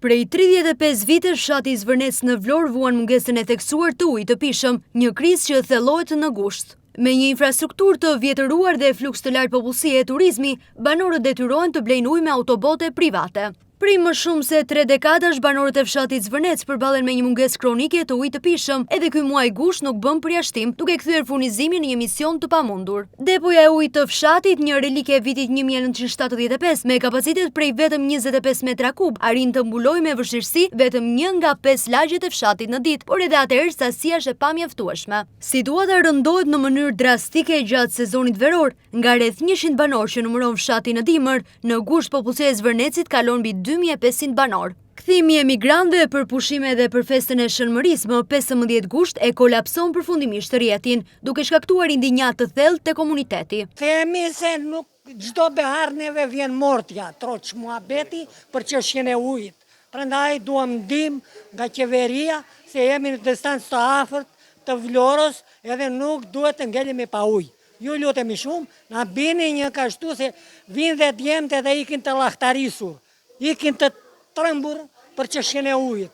Prej 35 vite, fshati i Zvërnec në Vlorë vuan mungesën e theksuar të ujit të pishëm, një krizë që thellohet në gusht. Me një infrastrukturë të vjetëruar dhe fluks të lartë popullsie e turizmi, banorët detyrohen të blejnë ujë me autobote private. Prej më shumë se 3 dekadash, banorët e fshatit Zvërnec përballen me një mungesë kronike të ujit të pishëm, edhe ky muaj gusht nuk bën përjashtim, duke kthyer furnizimin në një mision të pamundur. Depoja e ujit të fshatit, një relike e vitit 1975, me kapacitet prej vetëm 25 metra kub, arrin të mbulojë me vështirësi vetëm 1 nga 5 lagjet e fshatit në ditë, por edhe atëherë sasia është e pamjaftueshme. Situata rëndohet në mënyrë drastike gjatë sezonit veror, nga rreth 100 banorë që numëron fshati në dimër, në gusht popullsia e Zvërnecit kalon mbi 2500 banor. Kthimi e migrantëve për pushime dhe për festën e Shënmërisë më 15 gusht e kolapson përfundimisht rrjetin, duke shkaktuar indinjat të thellë te komuniteti. Themi se nuk çdo behar neve vjen mortja, troç muhabeti për çështjen e ujit. Prandaj duam ndihmë nga qeveria se jemi në distancë të afërt të Vlorës, edhe nuk duhet të ngelemi pa ujë. Ju lutemi shumë, na bini një kashtu se vinë dhe djemtë dhe ikin të llahtarisur, ikin të trembur për çështjen e ujit.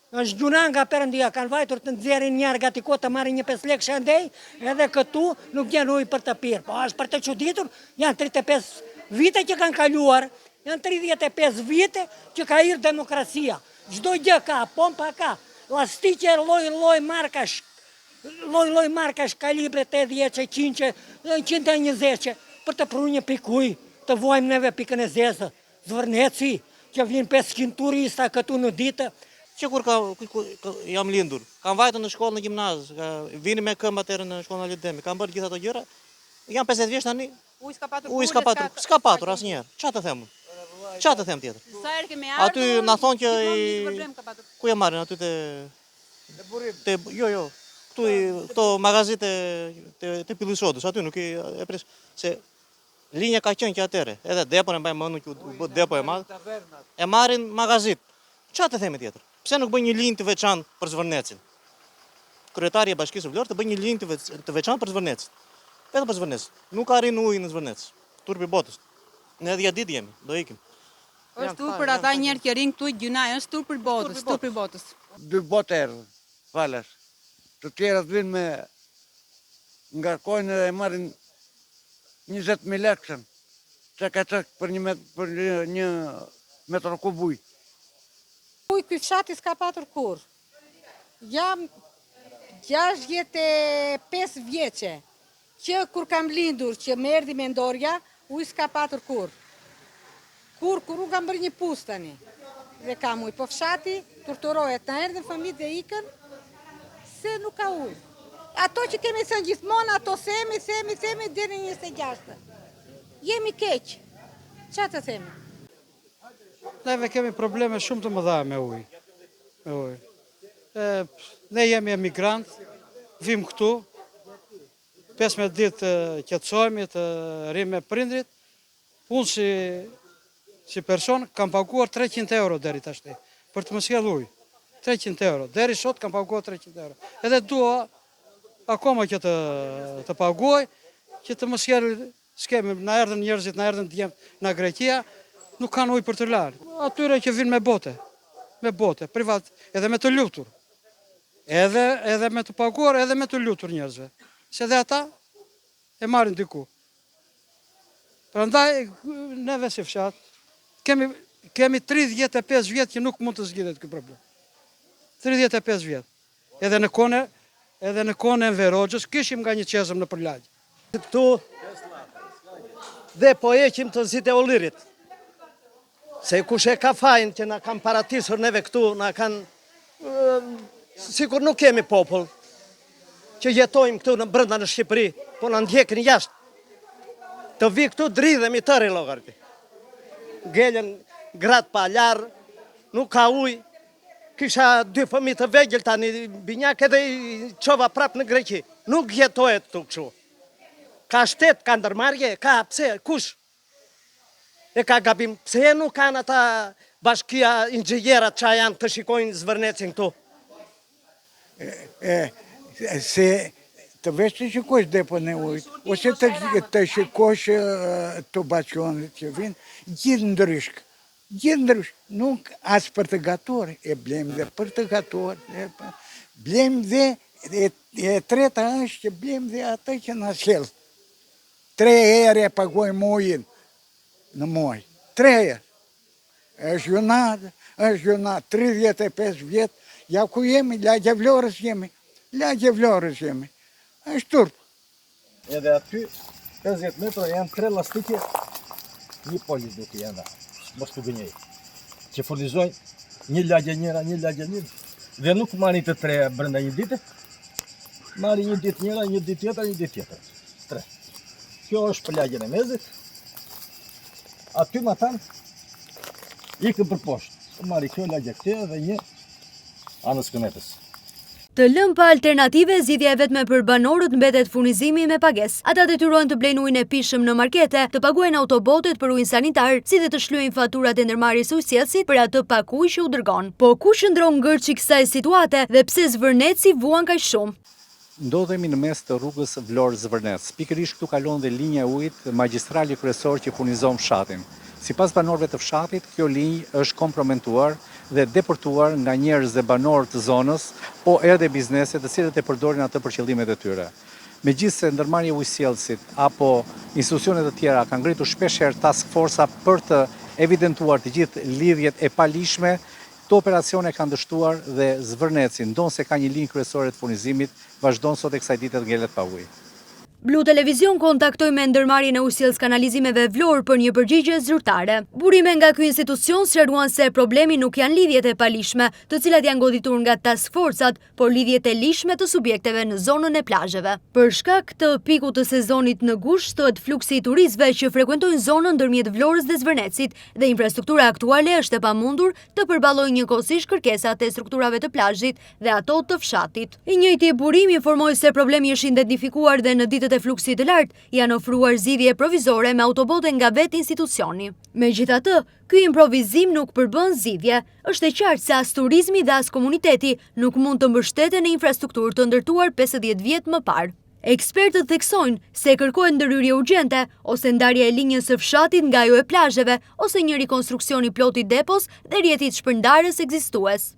Është gjuna nga Perëndia, kanë vajtur të nxjerrin një argatiko të marrin një 5 lekë shëndej, edhe këtu nuk gjen ujë për të pirë. Po është për të çuditur, janë 35 vite që kanë kaluar, janë 35 vite që ka hyrë demokracia. Çdo gjë ka, pompa ka, llastiqe lloj markash kalibre 80, 120 për të pruar një pikë ujë, të vuajmë neve pikën e zezë. Zvërneci, që vinë 500 turista këtu në ditë. Që kur jam lindur, kam vajtur në shkollë në gjimnaz, vini me këmbë atëherë në shkollën Alidemi, kam bërë gjithë ato gjëra. Jam 50 vjeç tani. Ujë s'ka patur asnjëherë. Çfarë të them? Çfarë të them tjetër? Sa herë kemi ardhur? Aty na thonë që ku e marrin aty te jo. Këto magazit të Pillishodës, aty nuk e pres se linja ka qenë që atëre, edhe depon e mbaj mënu që u bë depo e madh, e marrin magazit. Çfarë të themi tjetër? Pse nuk bën një linjë të veçantë për Zvërnecin? Kryetari i Bashkisë së Vlorës të bëjë një linjë të veçantë për Zvërnecin. Vetëm për Zvërnec. Nuk arrin ujë në Zvërnec. Turpi botës. Ne edhe ja ditë jemi, do ikim. Është tur për ata njerëz që rrin këtu gjuna, është tur për botës, tur për botës. 2 botë erdhën, falash. Të tjerat vinë me ngarkojnë e marrin 20.000 lekë, që ka qëk për një metër kub ujë. Ujë ky fshati s'ka patur kur. Jam 65 vjeqe, që kur kam lindur, që më erdhi me ndorja, ujë s'ka patur kur. Kur u kam bërë një pus tani, dhe kam ujë. Po fshati turturohet, na erdhen fëmijët dhe ikën, se nuk ka ujë. Ato që kemi thënë gjithmonë, ato themi deri në 26. Jemi keq. Çfarë të themi? Neve kemi probleme shumë të mëdha me ujë. Ne jemi emigrant, vim këtu, 15 ditë qetësohemi, të rrim me prindrit. Unë si person kam paguar 300 euro deri tashti për të më sjell ujë. 300 euro. Deri sot kam paguar 300 euro. Edhe dua akoma që të paguaj, që të mos sjell skemi, na erdhën njerëzit, na erdhën djemt nga Greqia, nuk kanë ujë për të larë. Atyre që vinë me bote, privat, edhe me të lutur. Edhe me të paguar, edhe me të lutur njerëzve. Se dhe ata e marrin diku. Prandaj, neve si fshat, kemi 35 vjetë që nuk mund të zgjidhet ky problem. 35 vjetë. Edhe në kone në Verogjës, kishim nga një qezëm në përlagj. Këtu dhe po eqim të Zi e Ollirit. Se kush e ka fajin që na kanë paratisur neve këtu, na kanë, sikur nuk kemi popull, që jetojmë këtu në brenda në Shqipëri, po na ndjekin jashtë. Të vi këtu dridhemi tëri llogariti. Gelen gratë pa larë, nuk ka ujë. Kisha 2 fëmijë të vegjël tani binjak edhe i çova prap në Greqi. Nuk jetohet këtu kështu. Ka shtet, ka ndërmarrje, ka pse, kush? E ka gabim, pse nuk kanë ata bashkia inxhinierat që janë të shikojnë Zvërnecin këtu? Se të veç të shikosh depon e ujit, ose të shikosh të bashkionit që vinë, gjithë ndryshk. Gjithë ndrysh, nuk as për të gatuar, e blem dhe për të gatuar, blem dhe e treta është që blem dhe atë që në sjell. 3 herë e pagojmë ujin në muaj. 3 herë. Është gjunat, 35 vjetë, ja ku jemi, Lagja Vlorës jemi. Është turp. Edhe aty, 50 metra janë 3 lastikje, një polis duke janë, mos të gënjej. Që furnizojnë një lagje njëra, dhe nuk marrin të 3 brenda një dite, marrin një ditë njëra, një ditë tjetër. 3. Kjo është për lagjen e mezit, aty ma tanë, ikën për poshtë, marri kjo lagje këte dhe një anës kënetës. Të lëmë pa alternative, zgjidhja e vetme për banorët mbetet furnizimi me pagesë. Ata detyrohen të blejnë ujin e pishëm në markete, të paguajnë autobotet për ujin sanitar, si dhe të shlyejnë faturat e ndërmarrjes ujësjellësit për atë pak ujë që u dërgon. Po ku shndron ngërçi kësaj situate dhe pse Zvërnetsi vuan kaq shumë? Ndodhemi në mes të rrugës Vlorë-Zvërnec. Pikërisht këtu kalon dhe linja e ujit magjistrali kryesor që furnizon fshatin. Sipas banorëve të fshatit, kjo linjë është komprometuar dhe deportuar nga njerëz dhe banorë të zonës, po edhe bizneset të cilët e përdorin atë për qëllimet e tyre. Megjithëse ndërmarrja e ujësjellësit apo institucionet të tjera kanë ngritur shpeshherë task forca për të evidentuar të gjithë lidhjet e palishme, këto operacione kanë dështuar dhe Zvërnetsi, ndonse ka një linjë kryesore të furnizimit, vazhdon sot e kësaj dite të ngelet pa ujë. Blu Televizion kontaktoi me ndërmarrjen e ujësjellës kanalizimeve Vlorë për një përgjigje zyrtare. Burime nga ky institucion sqaruan se problemi nuk janë lidhjet e palishme, të cilat janë goditur nga task forcat, por lidhjet e lishme të subjekteve në zonën e plazheve. Për shkak të pikut të sezonit në gush, shtohet fluksi i turistëve që frekuentojnë zonën ndërmjet Vlorës dhe Zvërnetsit, dhe infrastruktura aktuale është e pamundur të përballojë njëkohësisht kërkesat e strukturave të plazhit dhe ato të fshatit. I njëjti burim informoi se problemi është identifikuar dhe në ditët e fluksit të lartë janë ofruar zgjidhje provizore me autobote nga vetë institucioni. Megjithatë, ky improvizim nuk përbën zgjidhje. Është e qartë se as turizmi dhe as komuniteti nuk mund të mbështeten në infrastrukturë të ndërtuar 50 vjet më parë. Ekspertët theksojnë se kërkohet ndërhyrje urgjente ose ndarja e linjës së fshatit nga ajo e plazheve ose një rikonstruksion i plotit depos dhe rrjetit shpërndarës ekzistues.